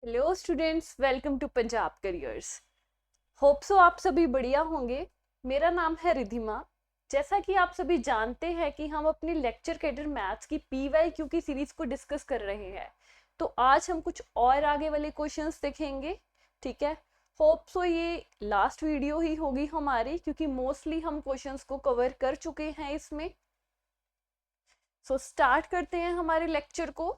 Hello students, welcome to Punjab careers. Hope so आप सभी बढ़िया होंगे। मेरा नाम है रिधिमा। जैसा कि आप सभी जानते हैं कि हम अपनी लेक्चर कैडर मैथ्स की PYQ की सीरीज को डिस्कस कर रहे हैं, तो आज हम कुछ और आगे वाले क्वेश्चंस देखेंगे। ठीक है, होप सो ये लास्ट वीडियो ही होगी हमारी, क्योंकि मोस्टली हम क्वेश्चंस को कवर कर चुके हैं इसमें। सो स्टार्ट करते हैं हमारे लेक्चर को।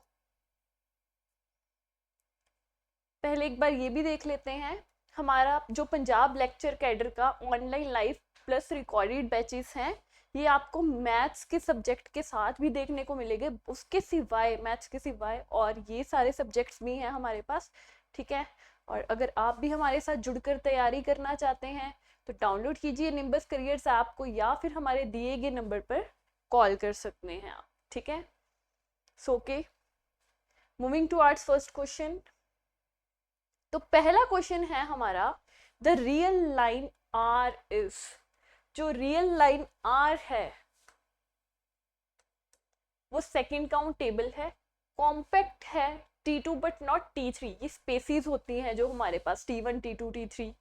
पहले एक बार ये भी देख लेते हैं, हमारा जो पंजाब लेक्चर कैडर का online live plus recorded batches हैं, ये आपको मैथ्स के सब्जेक्ट के साथ भी देखने को मिलेंगे, उसके सिवाय मैथ्स के सिवाय और ये सारे सब्जेक्ट्स भी हैं हमारे पास। ठीक है, और अगर आप भी हमारे साथ जुड़कर तैयारी करना चाहते हैं तो डाउनलोड कीजिए निम्बस करियर्स ऐप को, या फिर हमारे दिए गए नंबर पर कॉल कर सकते हैं आप। ठीक है, so okay, moving to ours first question. तो पहला क्वेश्चन है हमारा, the real line R is. जो रियल लाइन आर है वो सेकंड काउंट टेबल है, कॉम्पैक्ट है, T2 बट नॉट T3। ये स्पेसीज होती हैं जो हमारे पास T1 T2 T3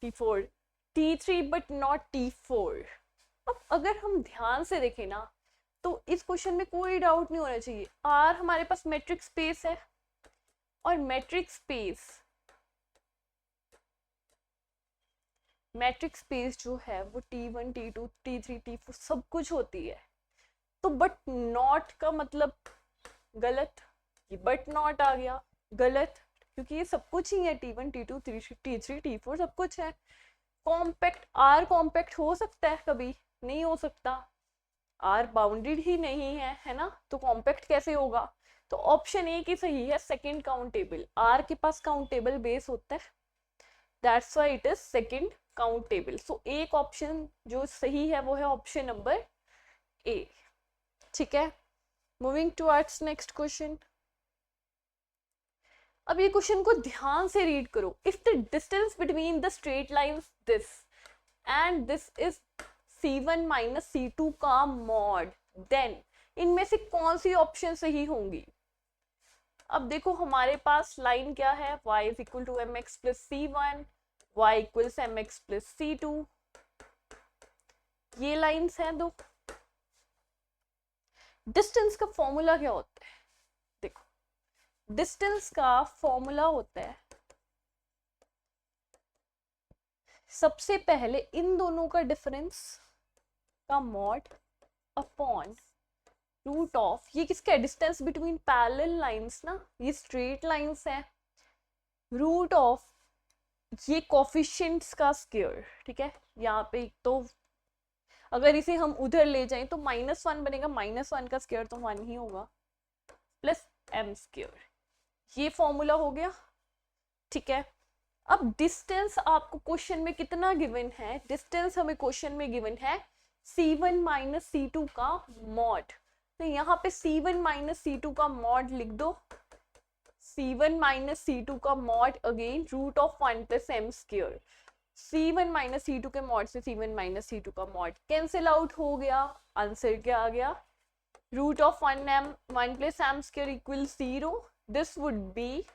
T4, T3 but not T4। अब अगर हम ध्यान से देखें ना, तो इस क्वेश्चन में कोई डाउट नहीं होना चाहिए, आर हमारे पास मैट्रिक्स स्पेस है, और मैट्रिक्स स्पेस जो है वो T1 T2 T3 T4 सब कुछ होती है। तो बट नॉट का मतलब गलत, ये बट नॉट आ गया गलत, क्योंकि ये सब कुछ ही है, T1 T2 T3 T4 सब कुछ है। कॉम्पैक्ट, आर कॉम्पैक्ट हो सकता है कभी? नहीं हो सकता, आर बाउंडेड ही नहीं है ना, तो कॉम्पैक्ट कैसे होगा? तो ऑप्शन ए की सही है, सेकंड काउंटेबल। आर के पास काउंटेबल बेस होता है, that's why it is second countable. So एक ऑप्शन जो सही है वो है ऑप्शन नंबर ए। ठीक है, मूविंग टुवर्ड्स नेक्स्ट क्वेश्चन। अब ये क्वेश्चन को ध्यान से रीड करो। If the distance between the straight lines this and this is C1 minus C2 का मॉड, देन इनमें से कौन सी ऑप्शन सही होंगी? अब देखो हमारे पास लाइन क्या है, y is equal to mx plus C1, y equals mx plus C2। ये लाइंस हैं दो। डिस्टेंस का फॉर्मूला क्या होता है? देखो, डिस्टेंस का फॉर्मूला होता है, सबसे पहले इन दोनों का डिफरेंस का मॉड अपॉन रूट ऑफ, ये किसका है? डिस्टेंस बिटवीन पैरेलल लाइंस ना, ये स्ट्रेट लाइंस है, रूट ऑफ ये कोफिशिएंट्स का स्क्वायर। ठीक है, यहाँ पे तो अगर इसे हम उधर ले जाएं तो -1 बनेगा, -1 का स्क्वायर तो 1 ही होगा, प्लस m स्क्वायर। ये फॉर्मूला हो गया। ठीक है, अब डिस्टेंस आपको क्वेश्चन में कितना गिवन है? डिस्टेंस हमें क्वेश्चन में गिवन है C1 माइनस C2 का मॉड। तो यहाँ पे C1 माइनस C2 का मॉड लिख दो, C1 माइनस C2 का mod again root of 1 plus m square. C1 minus C2 के मॉड से C1 माइनस C2 का मॉड कैंसिल आउट हो गया, आंसर क्या आ गया? Root of 1 plus m square equal 0। This would be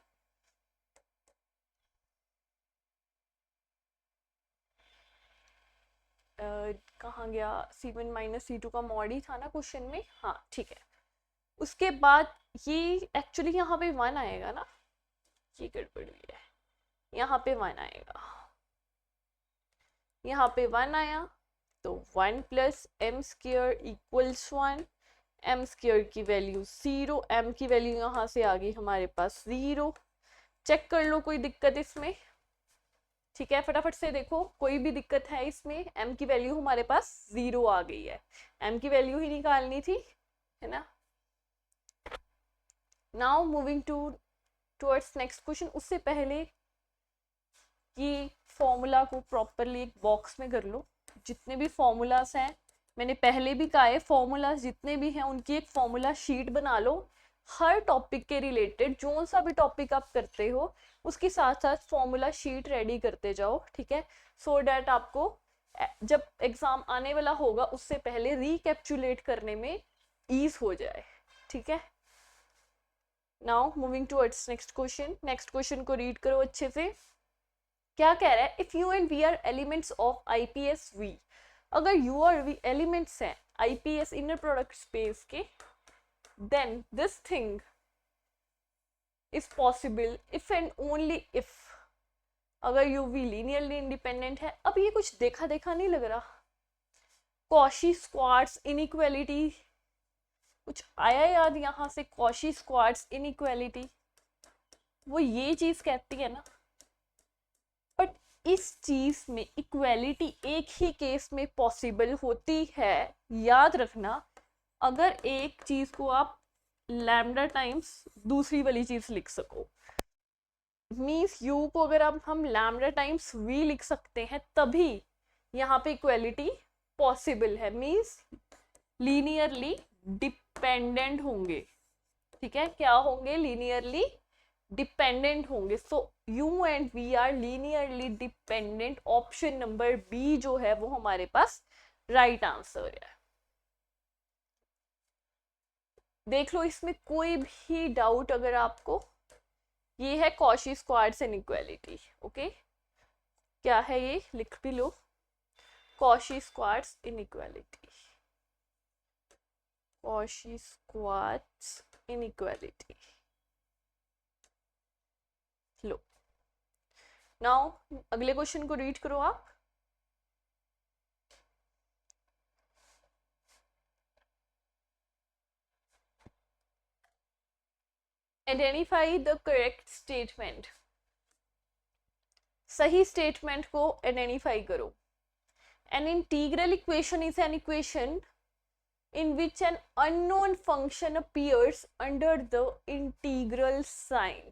कहाँ गया? C1 माइनस C2 का मॉड ही था ना क्वेश्चन में, हाँ ठीक है। उसके बाद ये एक्चुअली यहाँ पे 1 आएगा ना, ये गड़बड़ हुई है, यहाँ पे 1 आएगा, यहाँ पे 1 आया, तो 1 plus m square equals 1, m square की वैल्यू 0, m की वैल्यू यहाँ से आ गई हमारे पास 0। चेक कर लो कोई दिक्कत इसमें? ठीक है, फटाफट से देखो कोई भी दिक्कत है इसमें? m की वैल्यू हमारे पास 0 आ गई है, m की वैल्यू ही निकालनी थी, है ना। Now moving towards next question. उससे पहले ये फॉर्मूला को प्रॉपरली एक बॉक्स में कर लो। जितने भी फॉर्मूलाज हैं, मैंने पहले भी कहा है, फॉर्मूलाज जितने भी हैं उनकी एक फॉर्मूला शीट बना लो। हर टॉपिक के रिलेटेड जो सा भी टॉपिक आप करते हो उसके साथ साथ फॉर्मूला शीट रेडी करते जाओ। ठीक है, सो डैट आपको जब एग्जाम आने वाला होगा उससे पहले रिकैप्चुलेट करने में ईज हो जाए। ठीक है, now moving towards next question को रीड करो अच्छे से। क्या कह रहा है, if u and v are elements of IPS V, अगर यू और वी एलिमेंट्स हैं आईपीएस इनर प्रोडक्ट स्पेस के, then this thing is possible if and only if, अगर यू वी लीनियरली इंडिपेंडेंट है। अब ये कुछ देखा देखा नहीं लग रहा, कॉशी स्क्वाड्स इनइक्वालिटी कुछ आया याद यहाँ से, कॉशी स्क्वाड्स इनइक्वालिटी, वो ये चीज कहती है ना। बट इस चीज में इक्वालिटी एक ही केस में पॉसिबल होती है, याद रखना, अगर एक चीज को आप लैम्डा टाइम्स दूसरी वाली चीज लिख सको, मीन्स यू को अगर आप हम लैम्डा टाइम्स वी लिख सकते हैं तभी यहाँ पे इक्वालिटी पॉसिबल है, मीन्स लीनियरली डिपेंडेंट होंगे। ठीक है, क्या होंगे, लीनियरली डिपेंडेंट होंगे। So u and v are linearly dependent, option number B जो है वो हमारे पास राइट आंसर है। देख लो इसमें कोई भी डाउट अगर आपको, ये है कॉशी स्क्वाड्स इनइक्वालिटी। ओके, क्या है ये, लिख भी लो, Cauchy Schwarz inequality, Cauchy Schwarz inequality. लो, नाउ अगले क्वेश्चन को रीड करो आप। आइडेंटिफाई द करेक्ट स्टेटमेंट, सही स्टेटमेंट को आइडेंटिफाई करो। An integral equation is an equation in which an unknown function appears under the integral sign,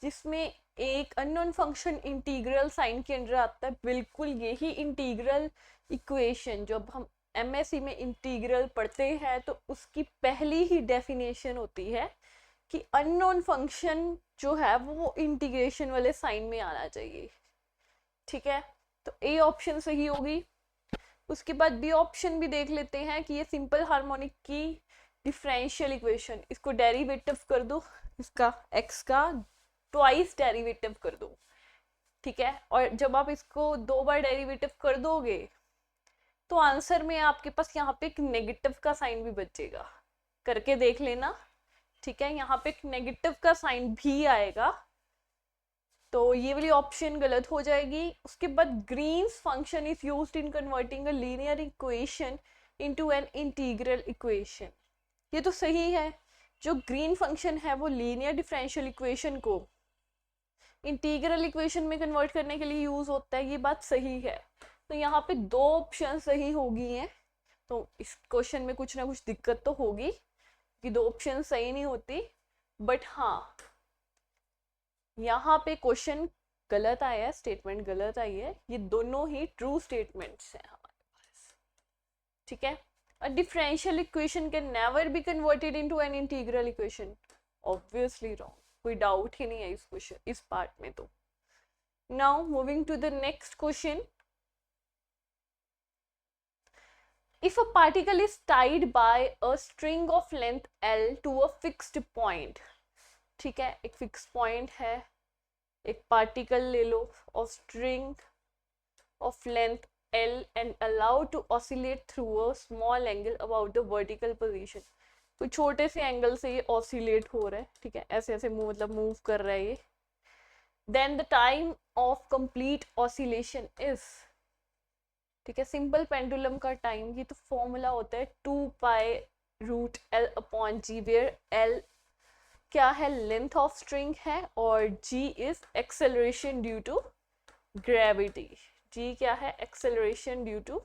जिसमें एक अननोन फंक्शन इंटीग्रल साइन के अंदर आता है। बिल्कुल यही इंटीग्रल इक्वेशन, जब हम एमएससी में इंटीग्रल पढ़ते हैं तो उसकी पहली ही डेफिनेशन होती है कि अननोन फंक्शन जो है वो इंटीग्रेशन वाले साइन में आना चाहिए। ठीक है, तो ए ऑप्शन सही होगी। उसके बाद बी ऑप्शन भी देख लेते हैं कि ये सिंपल हार्मोनिक की डिफरेंशियल इक्वेशन, इसको डेरिवेटिव कर दो, इसका एक्स का ट्वाइस डेरिवेटिव कर दो। ठीक है, और जब आप इसको 2 बार डेरिवेटिव कर दोगे तो आंसर में आपके पास यहाँ पे एक नेगेटिव का साइन भी बचेगा, करके देख लेना। ठीक है, यहाँ पे एक नेगेटिव का साइन भी आएगा, तो ये वाली ऑप्शन गलत हो जाएगी। उसके बाद Green's function is used in converting a linear equation into an integral equation, ये तो सही है। जो ग्रीन फंक्शन है वो लीनियर डिफरेंशियल इक्वेशन को इंटीग्रल इक्वेशन में कन्वर्ट करने के लिए यूज होता है, ये बात सही है। तो यहाँ पे 2 ऑप्शन सही हो गई हैं, तो इस क्वेश्चन में कुछ ना कुछ दिक्कत तो होगी कि 2 ऑप्शन सही नहीं होती। बट हाँ, यहाँ पे क्वेश्चन गलत आया है, स्टेटमेंट गलत आई है, ये दोनों ही ट्रू स्टेटमेंट्स हैं हमारे पास। ठीक है, a differential equation can never be converted into an integral equation, obviously wrong, कोई डाउट ही नहीं है इस क्वेश्चन, इस पार्ट में। तो now moving to the next question, if a particle is tied by a string of length L to a fixed point, ठीक है, एक फिक्स पॉइंट है, एक पार्टिकल ले लो of string of length L and allowed to oscillate through a small angle about the vertical position, कोई छोटे से एंगल से ये ऑसिलेट हो रहा है। ठीक है, ऐसे ऐसे मतलब मूव कर रहा है ये। Then the time of complete oscillation is, ठीक है, सिंपल पेंडुलम का टाइम, ये तो फॉर्मूला होता है 2π√L/g, वेयर L क्या है, लेंथ ऑफ स्ट्रिंग है, और g is acceleration due to gravity. g क्या है, acceleration due to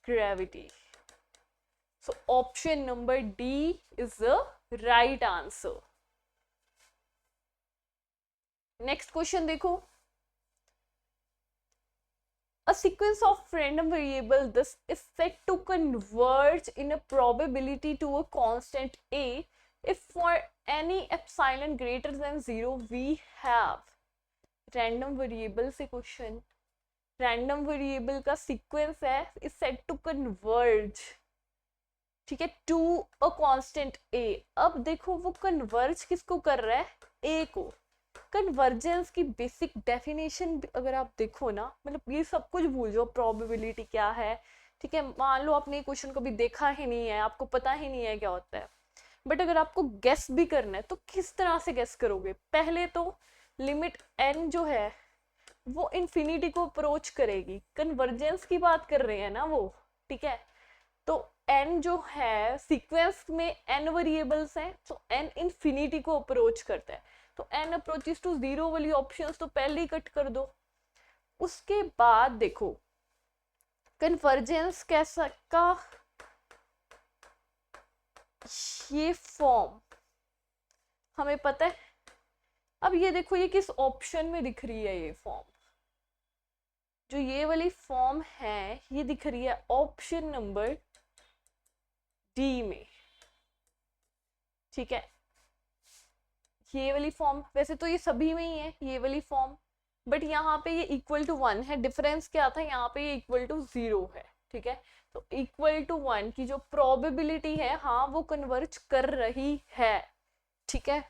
gravity. So option number D is the right answer. Next question देखो, a sequence of random variable this is said to converge in a probability to a constant a if for any epsilon greater than 0 we have random variable से question, random variable का sequence है is said to converge ठीक है, to a constant ए। अब देखो वो converge किसको कर रहा है, ए को। कन्वर्जेंस की बेसिक डेफिनेशन अगर आप देखो ना, मतलब ये सब कुछ भूल जाओ, प्रोबेबिलिटी क्या है, ठीक है, मान लो आपने क्वेश्चन कभी देखा ही नहीं है, आपको पता ही नहीं है क्या होता है, बट अगर आपको गेस भी करना है तो किस तरह से गेस करोगे। पहले तो लिमिट एन जो है वो इन्फिनिटी को अप्रोच करेगी, कन्वर्जेंस की बात कर रहे हैं ना वो, ठीक है। तो n जो है सीक्वेंस में n वेरिएबल्स हैं, तो n इन्फिनिटी को अप्रोच करता है, तो n अप्रोचेस टू 0 वाली ऑप्शंस तो पहले ही कट कर दो। उसके बाद देखो कन्वर्जेंस कैसा का ये फॉर्म हमें पता है। अब ये देखो ये किस ऑप्शन में दिख रही है, ये फॉर्म जो ये वाली फॉर्म है ये दिख रही है ऑप्शन नंबर डी में, ठीक है। ये वाली फॉर्म वैसे तो ये सभी में ही है ये वाली फॉर्म, बट यहाँ पे ये इक्वल टू 1 है, डिफरेंस क्या था, यहाँ पे ये इक्वल टू 0 है, ठीक है। तो इक्वल टू 1 की जो प्रोबेबिलिटी है, हाँ वो कन्वर्ज कर रही है, ठीक है।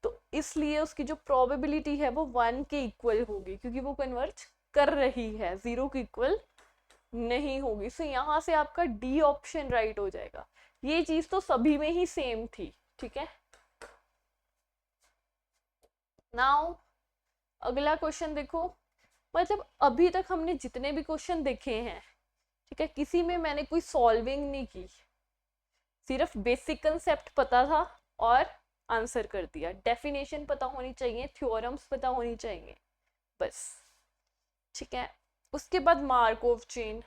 तो इसलिए उसकी जो प्रोबेबिलिटी है वो 1 के इक्वल होगी, क्योंकि वो कन्वर्ज कर रही है, 0 के इक्वल नहीं होगी। सो यहाँ से आपका डी ऑप्शन राइट हो जाएगा। ये चीज तो सभी में ही सेम थी, ठीक है। नाउ अगला क्वेश्चन देखो, मतलब अभी तक हमने जितने भी क्वेश्चन देखे हैं, ठीक है, किसी में मैंने कोई सॉल्विंग नहीं की, सिर्फ बेसिक कंसेप्ट पता था और आंसर कर दिया। डेफिनेशन पता होनी चाहिए, थ्योरम्स पता होनी चाहिए, बस, ठीक है। उसके बाद Markov chain,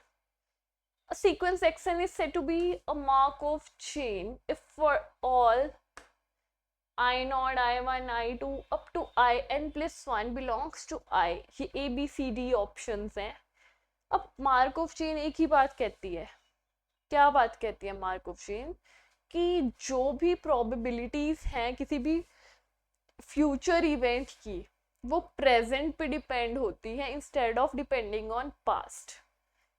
a sequence xn is said to be a Markov chain if for all I0, I1, I2 up to In plus 1 belongs to I। ये A B C D options हैं। अब मार्कोव चेन एक ही बात कहती है, क्या बात कहती है मार्कोव चेन, कि जो भी प्रोबेबिलिटीज हैं किसी भी फ्यूचर इवेंट की, वो प्रेजेंट पे डिपेंड होती है instead of depending on past,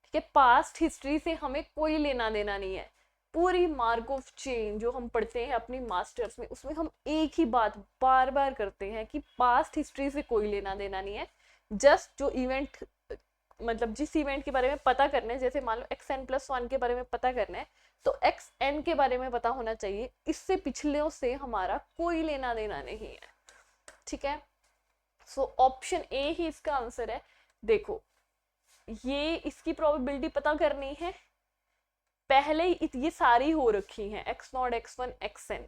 ठीक है। पास्ट हिस्ट्री से हमें कोई लेना देना नहीं है। पूरी मार्कोव चेन जो हम पढ़ते हैं अपनी मास्टर्स में, उसमें हम एक ही बात बार बार करते हैं कि पास्ट हिस्ट्री से कोई लेना देना नहीं है, जस्ट जो इवेंट, मतलब जिस इवेंट के बारे में पता करना है, जैसे मान लो xn+1 के बारे में पता करना है तो xn के बारे में पता होना चाहिए, इससे पिछले से हमारा कोई लेना देना नहीं है, ठीक है। सो ऑप्शन ए ही इसका आंसर है। देखो ये इसकी प्रोबेबिलिटी पता करनी है, पहले ही ये सारी हो रखी हैं x0, x1, xn,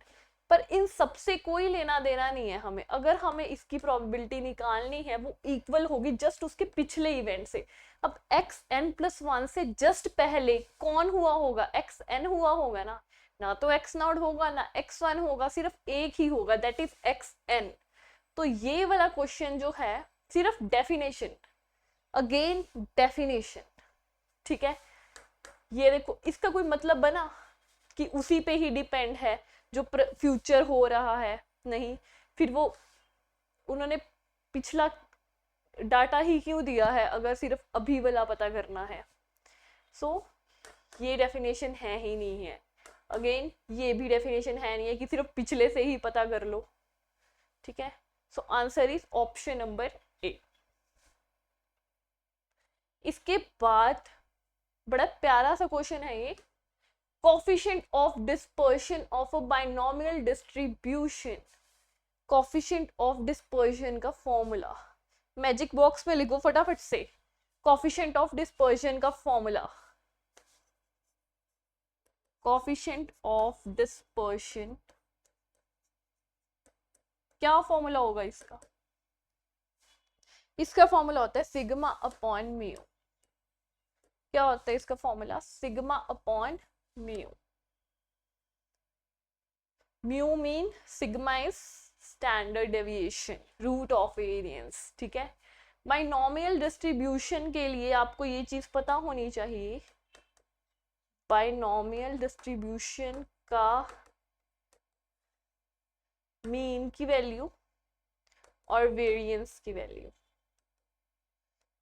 पर इन सबसे कोई लेना देना नहीं है हमें। अगर हमें इसकी प्रोबेबिलिटी निकालनी है वो इक्वल होगी जस्ट उसके पिछले इवेंट से। अब xn+1 से जस्ट पहले कौन हुआ होगा, xn हुआ होगा ना, ना तो x0 होगा ना x1 होगा, सिर्फ एक ही होगा, दैट इज xn। तो ये वाला क्वेश्चन जो है सिर्फ डेफिनेशन, अगेन डेफिनेशन, ठीक है। ये देखो इसका कोई मतलब बना कि उसी पे ही डिपेंड है जो फ्यूचर हो रहा है, नहीं। फिर वो उन्होंने पिछला डाटा ही क्यों दिया है अगर सिर्फ अभी वाला पता करना है। सो ये डेफिनेशन है ही नहीं है। अगेन ये भी डेफिनेशन है नहीं है कि सिर्फ पिछले से ही पता कर लो, ठीक है। So answer is option number A. इसके बाद बड़ा प्यारा सा क्वेश्चन है ये, coefficient of dispersion of a binomial distribution. Coefficient of dispersion का फॉर्मूला मैजिक बॉक्स में लिखो फटाफट से। कोफिशिएंट ऑफ डिस्पर्शन का फॉर्मूला, कोफिशिएंट ऑफ डिस्पर्शन क्या फॉर्मूला होगा इसका? इसका फॉर्मूला होता है सिग्मा अपॉन म्यू। क्या होता है इसका formula? Sigma upon mu. Mu mean sigma is standard deviation, root of variance, ठीक है। बाइनोमियल डिस्ट्रीब्यूशन के लिए आपको ये चीज पता होनी चाहिए, बाइनोमियल डिस्ट्रीब्यूशन का मीन की वैल्यू और वेरिएंस की वैल्यू।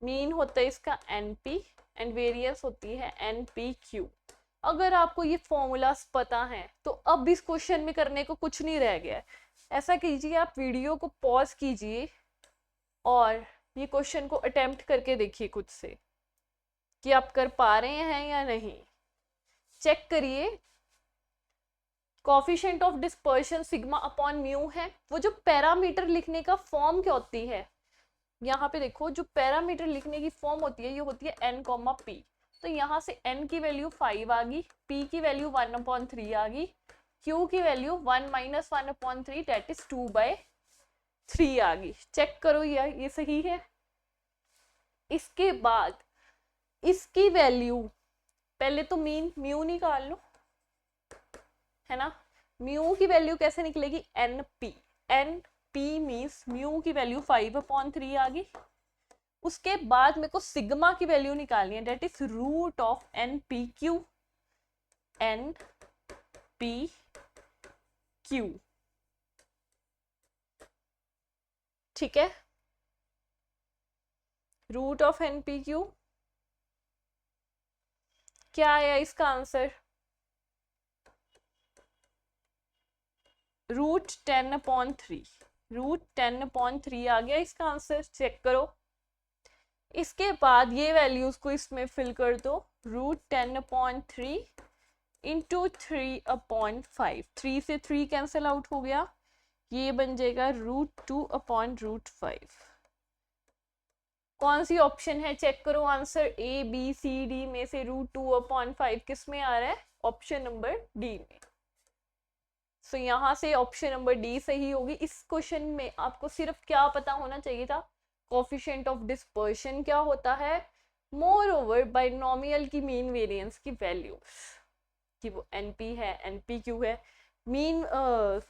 मीन होता है इसका np एंड वेरिएंस होती है npq। अगर आपको ये फॉर्मूलाज पता है तो अब इस क्वेश्चन में करने को कुछ नहीं रह गया है। ऐसा कीजिए, आप वीडियो को पॉज कीजिए और ये क्वेश्चन को अटेम्प्ट करके देखिए खुद से कि आप कर पा रहे हैं या नहीं। चेक करिए। Coefficient of dispersion sigma upon mu है। वो जो पैरामीटर लिखने का फॉर्म क्या होती है, यहाँ पे देखो, जो पैरामीटर लिखने की फॉर्म होती है ये होती है n, p। तो यहाँ से n की वैल्यू 5 आ गई, p की वैल्यू 1/3 आ गई, q की वैल्यू 1 - 1/3 दैट इज 2/3 आ गई। चेक करो यार, ये सही है। इसके बाद इसकी वैल्यू, पहले तो मीन म्यू निकाल लो, है ना। म्यू की वैल्यू कैसे निकलेगी, एन पी मीन्स म्यू की वैल्यू 5/3 आ गई। उसके बाद मेरे को सिग्मा की वैल्यू निकालनी है, that is root of n p q, n p q, ठीक है। Root of n p q क्या आया इसका आंसर, रूट 10/3, रूट 10/3 आ गया इसका आंसर। चेक करो। इसके बाद ये वैल्यूज को इसमें फिल कर दो, रूट 10/3 इंटू 3/5, 3 से 3 कैंसिल आउट हो गया, ये बन जाएगा रूट 2/√5। कौन सी ऑप्शन है, चेक करो answer. A B C D में से रूट 2/5 किस में आ रहा है, ऑप्शन नंबर डी में। सो यहाँ से ऑप्शन नंबर डी सही होगी। इस क्वेश्चन में आपको सिर्फ क्या पता होना चाहिए था, कोफिशिएंट ऑफ डिस्पर्शन क्या होता है, मोर ओवर बाइनोमियल की मीन वेरिएंस की वैल्यू कि वो एनपी है, एनपीक्यू है, मीन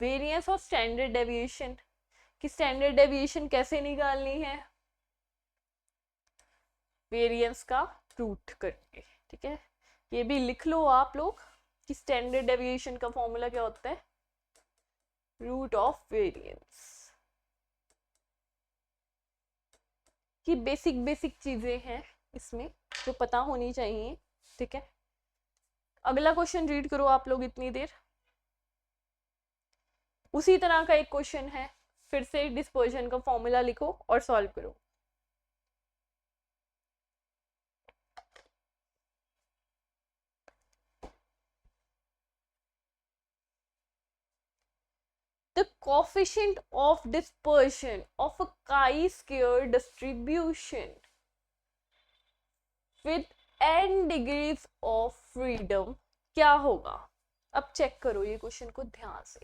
वेरिएंस और स्टैंडर्ड डेविएशन कि स्टैंडर्ड डेविएशन कैसे निकालनी है, वेरिएंस का रूट करके, ठीक है। ये भी लिख लो आप लोग कि स्टैंडर्ड डेविएशन का फॉर्मूला क्या होता है, रूट ऑफ वेरिएंस। कि बेसिक चीजें हैं इसमें जो पता होनी चाहिए, ठीक है। अगला क्वेश्चन रीड करो आप लोग इतनी देर। उसी तरह का एक क्वेश्चन है, फिर से डिस्पर्शन का फॉर्मूला लिखो और सॉल्व करो। The coefficient of dispersion of a chi-square distribution with n degrees of freedom क्या होगा। अब चेक करो ये क्वेश्चन को ध्यान से।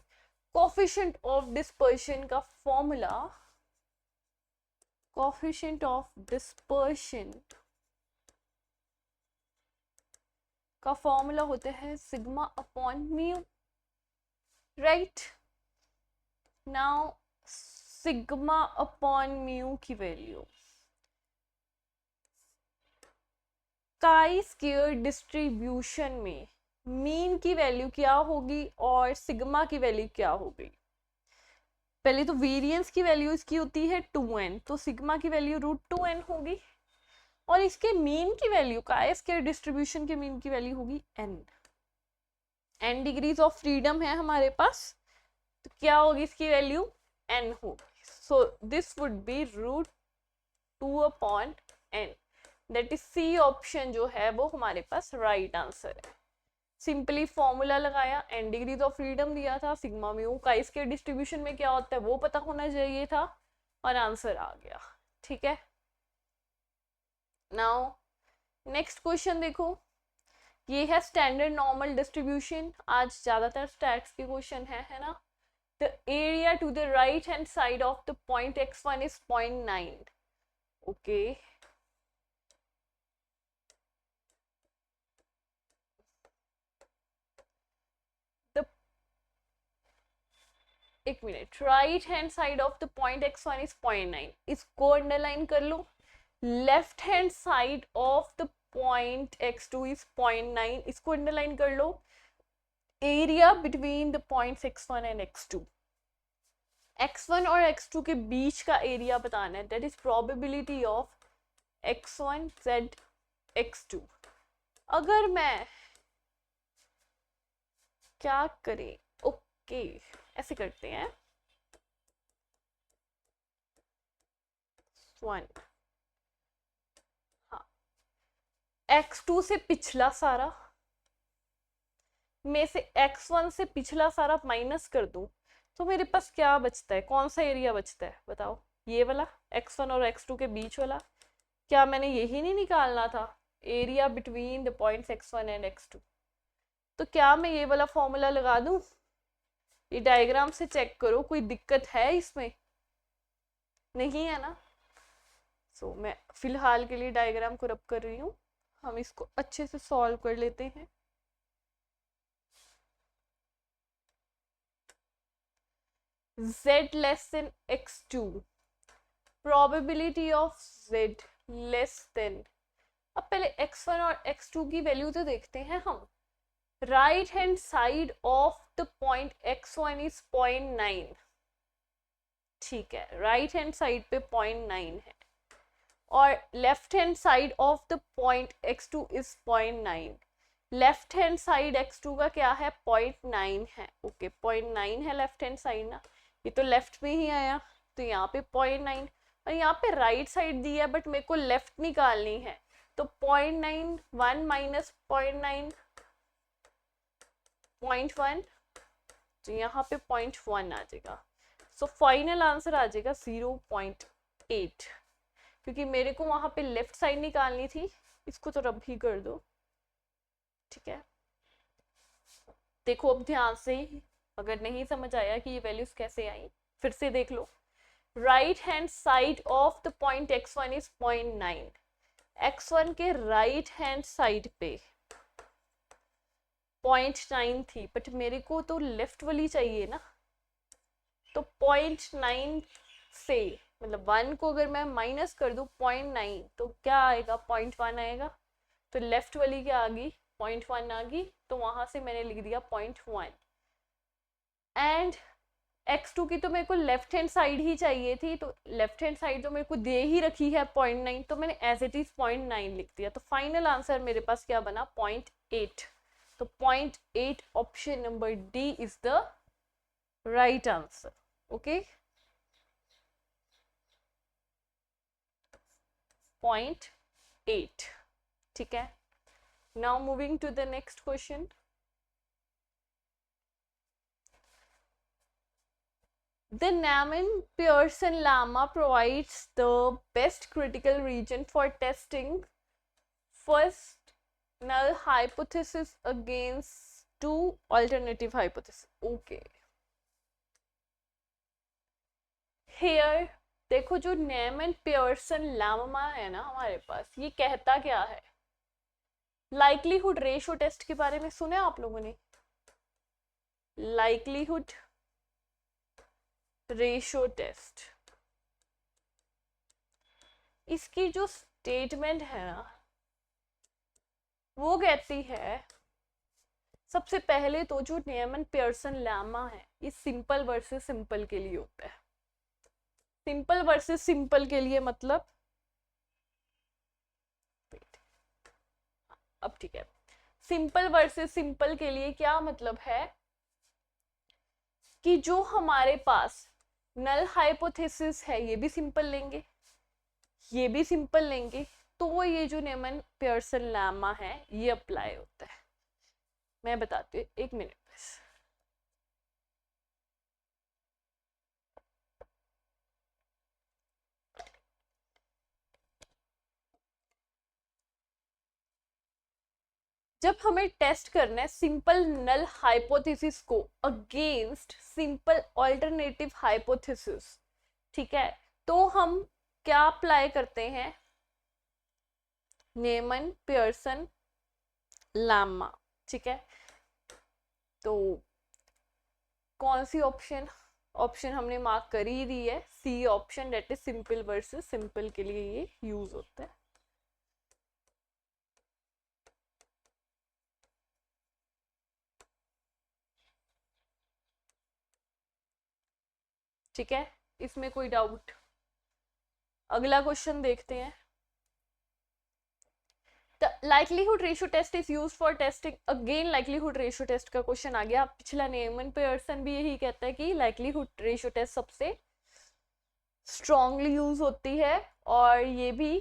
कोफिशिएंट ऑफ डिस्पर्शन का फॉर्मूला, कोफिशिएंट ऑफ डिस्पर्शन का फॉर्मूला होता है sigma upon mu, right. Now sigma upon mu की वैल्यू काई स्क्वायर डिस्ट्रीब्यूशन में मीन की वैल्यू क्या होगी और सिग्मा की वैल्यू क्या होगी। पहले तो वेरिएंस की वैल्यू इसकी होती है 2n, तो सिग्मा की वैल्यू रूट 2n होगी और इसके मीन की वैल्यू काई स्क्वायर डिस्ट्रीब्यूशन के मीन की वैल्यू होगी n डिग्रीज ऑफ फ्रीडम है हमारे पास, तो क्या होगी इसकी वैल्यू n होगी। So this would be root 2/n, that is C option जो है वो हमारे पास राइट आंसर है। सिंपली फॉर्मूला लगाया, n डिग्रीज ऑफ फ्रीडम दिया था, sigma mu chi square distribution में क्या होता है वो पता होना चाहिए था और आंसर आ गया, ठीक है। नाउ नेक्स्ट क्वेश्चन देखो, ये है स्टैंडर्ड नॉर्मल डिस्ट्रीब्यूशन। आज ज्यादातर स्टैट्स के क्वेश्चन है ना। The area to the right hand side of the point x1 is 0.9, okay. एक minute, right hand side of the point x1 is 0.9, इसको अंडरलाइन कर लो। Left hand side of the point x2 is 0.9, इसको underline कर लो। Area between the points x1 and x2, x1 और x2 के बीच का एरिया बताना है, that is probability of x1 z x2। अगर मैं क्या करें? ओके, ऐसे करते हैं 1, हाँ, x2 से पिछला सारा में से x1 से पिछला सारा माइनस कर दूं तो मेरे पास क्या बचता है? कौन सा एरिया बचता है बताओ? ये वाला x1 और x2 के बीच वाला। क्या मैंने यही नहीं निकालना था? Area between the points x1 and x2। तो क्या मैं ये वाला फॉर्मूला लगा दूं? ये डायग्राम से चेक करो, कोई दिक्कत है इसमें? नहीं है ना? सो मैं फिलहाल के लिए डायग्राम को रब कर रही हूँ, हम इसको अच्छे से सॉल्व कर लेते हैं। z less than x2, probability of z less than, अब पहले x1 और x2 की वैल्यू तो देखते हैं हम। Right hand side of the point x1 is 0.9, ठीक है, राइट हैंड साइड पे 0.9 है, और left hand side of the point x2 is 0.9। Left hand side x2 का क्या है? 0.9 है। ओके, 0.9 है लेफ्ट हैंड साइड ना, ये तो लेफ्ट में ही आया, तो यहाँ पे 0.9, और यहाँ पे राइट साइड दी है बट मेरे को लेफ्ट निकालनी है, तो 0.9 1 माइनस 0.9 0.1, तो यहाँ पे 0.1 आ जाएगा। सो फाइनल आंसर आ जाएगा 0.8, क्योंकि मेरे को वहां पे लेफ्ट साइड निकालनी थी। इसको तो रब ही कर दो, ठीक है। देखो अब ध्यान से, अगर नहीं समझ आया कि ये वैल्यूज कैसे आई, फिर से देख लो। Right hand side of the point x1 is 0.9, x1 के राइट हैंड साइड पे 0.9 थी, बट मेरे को तो लेफ्ट वाली चाहिए ना, तो 0.9 से मतलब 1 को अगर मैं माइनस कर दूं 0.9 तो क्या आएगा? 0.1 आएगा, तो लेफ्ट वाली क्या आ गई? 0.1 आ गई, तो वहां से मैंने लिख दिया 0.1। एंड x2 की तो मेरे को लेफ्ट हैंड साइड ही चाहिए थी, तो लेफ्ट हैंड साइड तो मेरे को दे ही रखी है 0.9, तो मैंने एज इट इज 0.9 लिख दिया, तो फाइनल आंसर मेरे पास क्या बना? 0.8। तो 0.8 option number D is the right answer. Okay, 0.8, ठीक है। Now moving to the next question. The Naaman-Pearson lemma provides the best critical region for testing first null hypothesis against two alternative hypotheses. Okay. Here देखो, जो Naaman-Pearson lemma है ना हमारे पास, ये कहता क्या है? लाइकलीहुड रेशियो टेस्ट के बारे में सुने आप लोगों ने? लाइकलीहुड रेशियो टेस्ट, इसकी जो स्टेटमेंट है ना, वो कहती है सबसे पहले तो जो न्यूमैन पियर्सन लेमा है, ये सिंपल वर्सेस सिंपल के लिए होता है। सिंपल वर्सेस सिंपल के लिए मतलब, अब ठीक है, सिंपल वर्सेस सिंपल के लिए क्या मतलब है कि जो हमारे पास नल हाइपोथेसिस है, ये भी सिंपल लेंगे, ये भी सिंपल लेंगे, तो वो ये जो न्यूमैन पियर्सन लेमा है ये अप्लाई होता है। मैं बताती हूँ, एक मिनट बस। जब हमें टेस्ट करना है सिंपल नल हाइपोथेसिस को अगेंस्ट सिंपल ऑल्टरनेटिव हाइपोथेसिस, ठीक है, तो हम क्या अप्लाई करते हैं? न्यूमैन पियर्सन लेमा, ठीक है। तो कौन सी ऑप्शन हमने मार्क कर ही दी है, C option, that is simple versus simple के लिए ये यूज होता है। ठीक है, इसमें कोई डाउट? अगला क्वेश्चन देखते हैं। The likelihood ratio test is used for testing, again likelihood ratio test का क्वेश्चन आ गया। पिछला नेमन पियर्सन भी यही कहता है कि लाइकलीहुड रेशियो टेस्ट सबसे स्ट्रांगली यूज होती है, और ये भी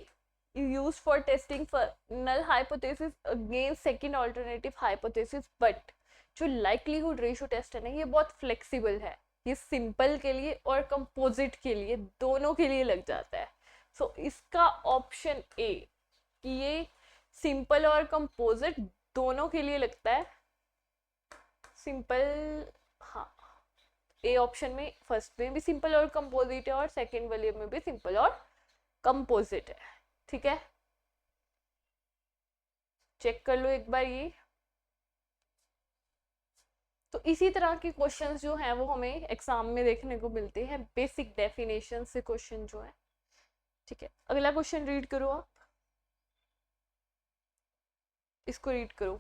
use for testing for null hypothesis against second alternative hypothesis. But जो लाइकलीहुड रेशियो टेस्ट है ना, ये बहुत फ्लेक्सिबल है, ये सिंपल के लिए और कंपोजिट के लिए दोनों के लिए लग जाता है। सो इसका ऑप्शन ए कि ये सिंपल और कंपोजिट दोनों के लिए लगता है। सिंपल, हाँ, ए ऑप्शन में फर्स्ट में भी सिंपल और कंपोजिट है और सेकंड वाले में भी सिंपल और कंपोजिट है। ठीक है, चेक कर लो एक बार ये। तो इसी तरह के क्वेश्चंस जो हैं वो हमें एग्जाम में देखने को मिलते हैं, बेसिक डेफिनेशन से क्वेश्चन जो है। ठीक है, अगला क्वेश्चन रीड करो आप, इसको रीड करो।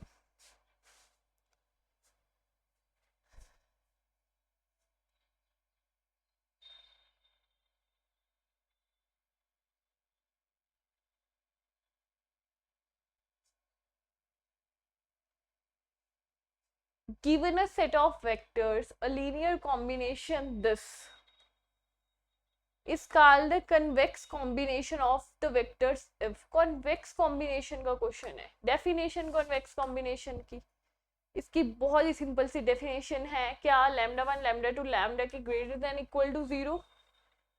Given a set of vectors, a linear combination this is called the convex combination of the vectors if। convex combination का क्वेश्चन है, डेफिनेशन convex combination की, इसकी बहुत ही सिंपल सी डेफिनेशन है क्या, lambda 1 lambda 2 lambda k greater than equal to 0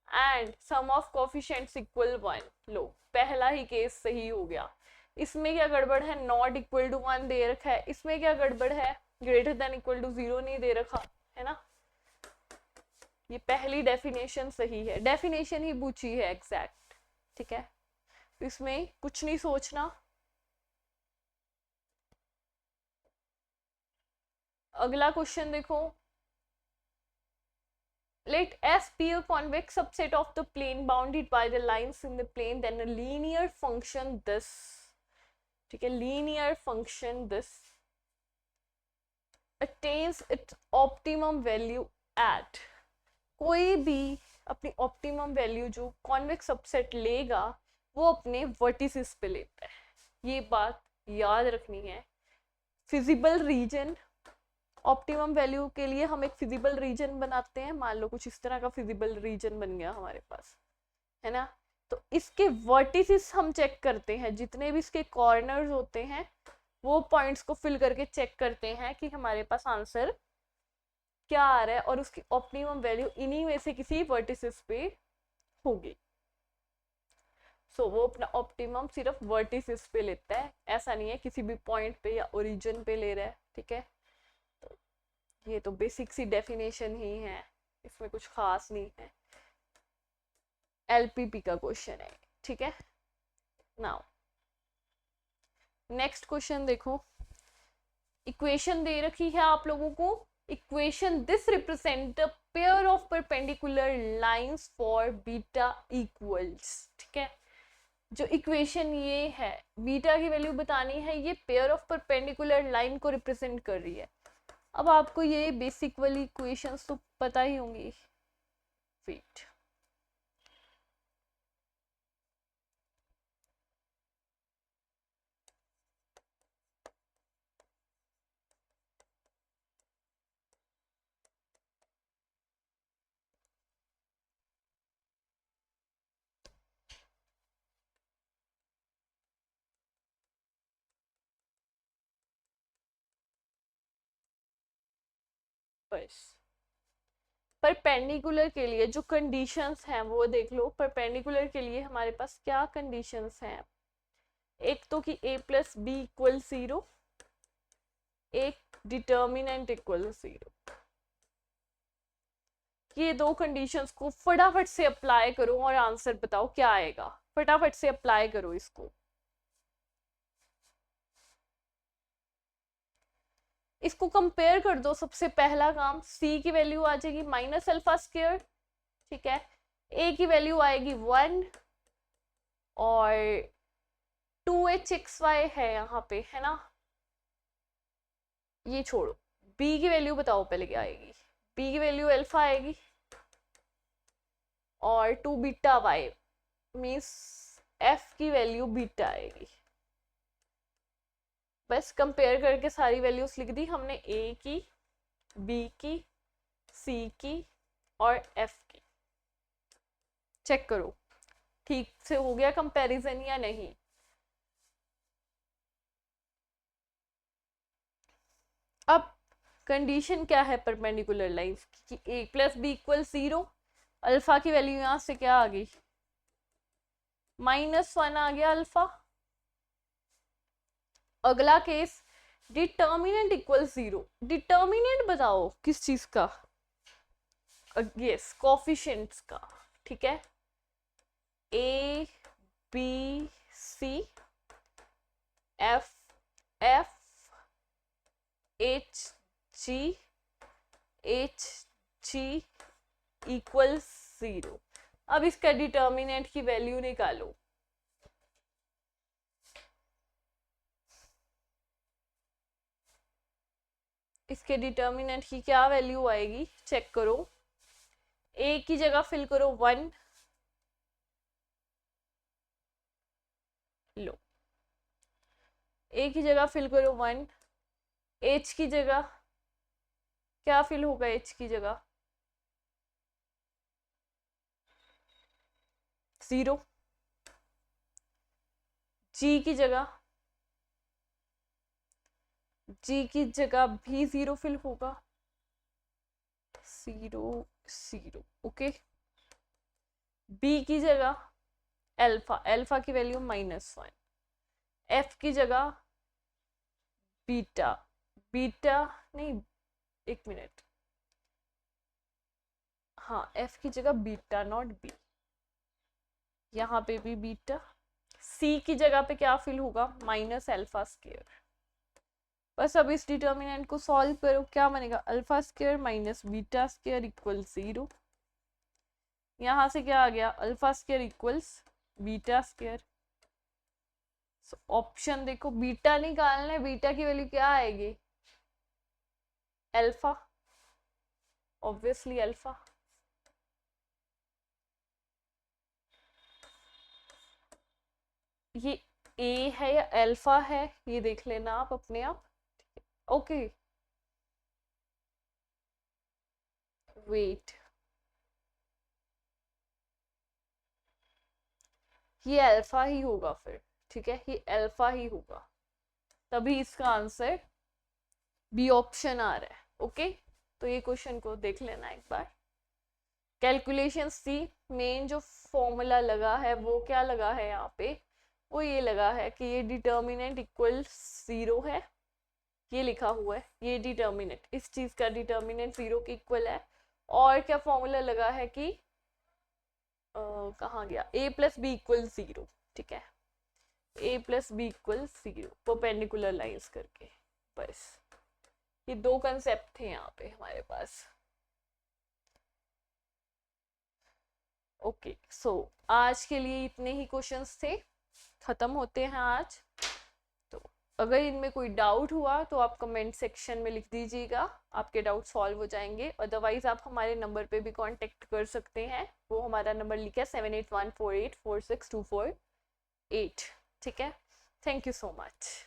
and sum of coefficients equal 1। लो, पहला ही केस सही हो गया। इसमें क्या गड़बड़ है, नॉट इक्वल टू 1 दे रखा है। इसमें क्या गड़बड़ है, ग्रेटर देन इक्वल टू 0 नहीं दे रखा है ना। ये पहली डेफिनेशन सही है, डेफिनेशन ही पूछी है एग्जैक्ट। ठीक है, इसमें कुछ नहीं सोचना। अगला क्वेश्चन देखो, let S be a convex subset of the plane bounded by the lines in the plane, then a linear function this। ठीक है, linear function this attains its optimum value at। कोई भी अपनी ऑप्टिमम वैल्यू जो convex subset लेगा वो अपने vertices पे लेता है, ये बात याद रखनी है। फिजिबल रीजन, ऑप्टिमम वैल्यू के लिए हम एक फिजिबल रीजन बनाते हैं, मान लो कुछ इस तरह का फिजिबल रीजन बन गया हमारे पास, है ना। तो इसके वर्टिसेस हम चेक करते हैं, जितने भी इसके कॉर्नर्स होते हैं वो पॉइंट्स को फिल करके चेक करते हैं कि हमारे पास आंसर क्या आ रहा है, और उसकी ऑप्टिमम वैल्यू इन्हीं में से किसी वर्टिसेस पे होगी। सो वो अपना ऑप्टिमम सिर्फ वर्टिसेस पे लेता है, ऐसा नहीं है किसी भी पॉइंट पे या ओरिजिन पे ले रहा है। ठीक है, तो ये तो बेसिक सी डेफिनेशन ही है, इसमें कुछ खास नहीं है, एलपीपी का क्वेश्चन है। ठीक है, नाउ नेक्स्ट क्वेश्चन देखो, इक्वेशन दे रखी है आप लोगों को। equation this represent a pair of perpendicular lines for beta equals। ठीक है, जो इक्वेशन ये है, बीटा की वैल्यू बतानी है, ये पेयर ऑफ परपेंडिकुलर लाइन को रिप्रेजेंट कर रही है। अब आपको ये बेसिक वाली इक्वेशंस तो पता ही होंगी। वेट, बस परपेंडिकुलर के लिए जो कंडीशंस हैं वो देख लो। परपेंडिकुलर के लिए हमारे पास क्या कंडीशंस हैं, एक तो कि a प्लस बी इक्वल 0, एक डिटर्मिनेंट इक्वल 0। ये दो कंडीशंस को फटाफट से अप्लाई करो और आंसर बताओ क्या आएगा। फटाफट से अप्लाई करो इसको। इसको कंपेयर कर दो। सबसे पहला काम, c की वैल्यू आ जाएगी माइनस अल्फा स्क्वायर। ठीक है, a की वैल्यू आएगी 1 और 2hxy है यहाँ पे, है ना। ये छोड़ो, b की वैल्यू बताओ पहले क्या आएगी। b की वैल्यू अल्फा आएगी और 2 बीटा y मीन्स f की वैल्यू बीटा आएगी। बस कंपेयर करके सारी वैल्यूज लिख दी हमने, ए की, बी की, सी की और एफ की। चेक करो ठीक से हो गया कंपैरिजन या नहीं। अब कंडीशन क्या है परपेंडिकुलर लाइंस की, ए प्लस बी इक्वल 0, अल्फा की वैल्यू यहां से क्या आ गई, -1 आ गया अल्फा। अगला केस, डिटर्मिनेंट इक्वल 0, डिटर्मिनेंट बताओ किस चीज का, यस कोफिशिएंट्स का, ठीक है, A B C F F H G equal 0। अब इसका डिटर्मिनेंट की वैल्यू निकालो। इसके डिटर्मिनेंट की क्या वैल्यू आएगी, चेक करो। ए की जगह फिल करो 1, लो ए की जगह फिल करो 1, एच की जगह क्या फिल होगा, एच की जगह 0, जी की जगह भी 0 फिल होगा, 0 0, ओके। बी की जगह अल्फा की वैल्यू -1, एफ की जगह बीटा नहीं, एक मिनट, हाँ एफ की जगह बीटा नॉट बी, यहाँ पे भी बीटा। सी की जगह पे क्या फिल होगा, -α²। बस अब इस डिटर्मिनेंट को सॉल्व करो, क्या बनेगा, α² - β² इक्वल 0। यहाँ से क्या आ गया, α² इक्वल्स β²। ऑप्शन देखो, बीटा निकालना है, बीटा की वैल्यू क्या आएगी, अल्फा, ऑब्वियसली अल्फा। ये ए है या अल्फा है, ये देख लेना आप अपने आप, ओके। वेट, ये अल्फा ही होगा फिर, ठीक है, ये अल्फा ही होगा, तभी इसका आंसर बी ऑप्शन आ रहा है, ओके। तो ये क्वेश्चन को देख लेना एक बार। कैलकुलेशन सी, मेन जो फॉर्मूला लगा है वो क्या लगा है यहाँ पे, वो ये लगा है कि ये डिटर्मिनेंट इक्वल 0 है, ये लिखा हुआ है, ये डिटर्मिनेंट, इस चीज का डिटर्मिनेंट 0 के इक्वल है। और क्या फॉर्मूला लगा है कि कहाँ गया, a प्लस बी इक्वल 0, ठीक है, a plus B equal 0 perpendicular lines करके। बस ये दो कंसेप्ट थे यहाँ पे हमारे पास, ओके। सो आज के लिए इतने ही क्वेश्चंस थे, खत्म होते हैं आज। तो अगर इनमें कोई डाउट हुआ तो आप कमेंट सेक्शन में लिख दीजिएगा, आपके डाउट सॉल्व हो जाएंगे। अदरवाइज आप हमारे नंबर पे भी कांटेक्ट कर सकते हैं, वो हमारा नंबर लिखा है 7814846248, ठीक है। Thank you so much.